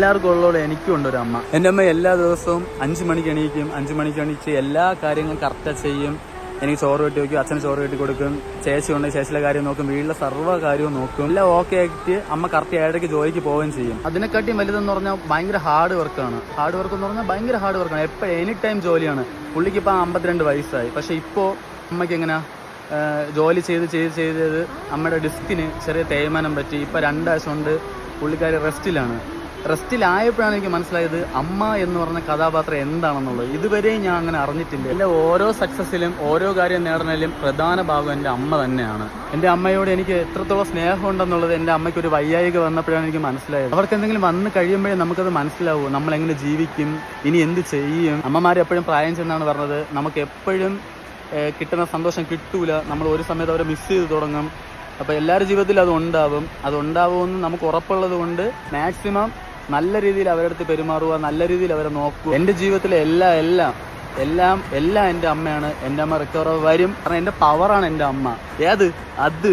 എല്ലാവർക്കും ഉള്ളതുപോലെ എനിക്കും ഉണ്ട് ഒരു അമ്മ. എൻ്റെ അമ്മ എല്ലാ ദിവസവും 5 മണിക്ക് എണീക്കും. 5 മണിക്ക് എണീച്ച് എല്ലാ കാര്യങ്ങളും കറക്റ്റ് ചെയ്യും. എനിക്ക് ചോറ് വെട്ടി വയ്ക്കും, അച്ഛന് ചോറ് വെട്ടി കൊടുക്കും, ചേച്ചി ഉണ്ട്, ചേച്ചിയുടെ കാര്യം നോക്കും, വീട്ടിലെ സർവ്വ കാര്യവും നോക്കും. എല്ലാം ഓക്കെ ആയിട്ട് അമ്മ കറക്റ്റ് 7:30 ജോലിക്ക് പോവുകയും ചെയ്യും. അതിനെക്കാട്ടിയും വലുതെന്ന് പറഞ്ഞാൽ ഭയങ്കര ഹാർഡ് വർക്കാണ്. ഹാർഡ് വർക്ക് എന്ന് പറഞ്ഞാൽ ഭയങ്കര ഹാർഡ് വർക്കാണ്. എപ്പോഴും എനി ടൈം ജോലിയാണ്. പുള്ളിക്ക് ഇപ്പം 52 വയസ്സായി. പക്ഷെ ഇപ്പോൾ അമ്മയ്ക്ക് എങ്ങനെ ജോലി ചെയ്ത് അമ്മയുടെ ഡിസ്കിന് ചെറിയ തേയ്മാനം പറ്റി. ഇപ്പം 2 ആഴ്ച കൊണ്ട് പുള്ളിക്കാരി റെസ്റ്റിലായപ്പോഴാണ് എനിക്ക് മനസ്സിലായത് അമ്മ എന്ന് പറഞ്ഞ കഥാപാത്രം എന്താണെന്നുള്ളത്. ഇതുവരെയും ഞാൻ അങ്ങനെ അറിഞ്ഞിട്ടില്ല. എൻ്റെ ഓരോ സക്സസ്സിലും ഓരോ കാര്യം നേടുന്നതിലും പ്രധാന ഭാഗം എൻ്റെ അമ്മ തന്നെയാണ്. എൻ്റെ അമ്മയോട് എനിക്ക് എത്രത്തോളം സ്നേഹമുണ്ടെന്നുള്ളത് എൻ്റെ അമ്മയ്ക്ക് ഒരു വയ്യായിക വന്നപ്പോഴാണ് എനിക്ക് മനസ്സിലായത്. അവർക്ക് എന്തെങ്കിലും വന്ന് കഴിയുമ്പോഴേ നമുക്കത് മനസ്സിലാവും, നമ്മൾ എങ്ങനെ ജീവിക്കും, ഇനി എന്ത് ചെയ്യും. അമ്മമാർ എപ്പോഴും പ്രായം ചെന്നാണ് പറഞ്ഞത്, നമുക്ക് എപ്പോഴും കിട്ടുന്ന സന്തോഷം കിട്ടൂല, നമ്മൾ ഒരു സമയത്ത് അവരെ മിസ് ചെയ്ത് തുടങ്ങും. അപ്പോൾ എല്ലാവരുടെ ജീവിതത്തിലും അതുണ്ടാവുമെന്ന് നമുക്ക് ഉറപ്പുള്ളത് കൊണ്ട് മാക്സിമം നല്ല രീതിയിൽ അവരുടെ അടുത്ത് പെരുമാറുക, നല്ല രീതിയിൽ അവരെ നോക്കുക. എൻ്റെ ജീവിതത്തിലെ എല്ലാം എൻ്റെ അമ്മയാണ്. എൻ്റെ അമ്മ റിക്കവർ വരും. കാരണം എൻ്റെ പവറാണ് എൻ്റെ അമ്മ. അത്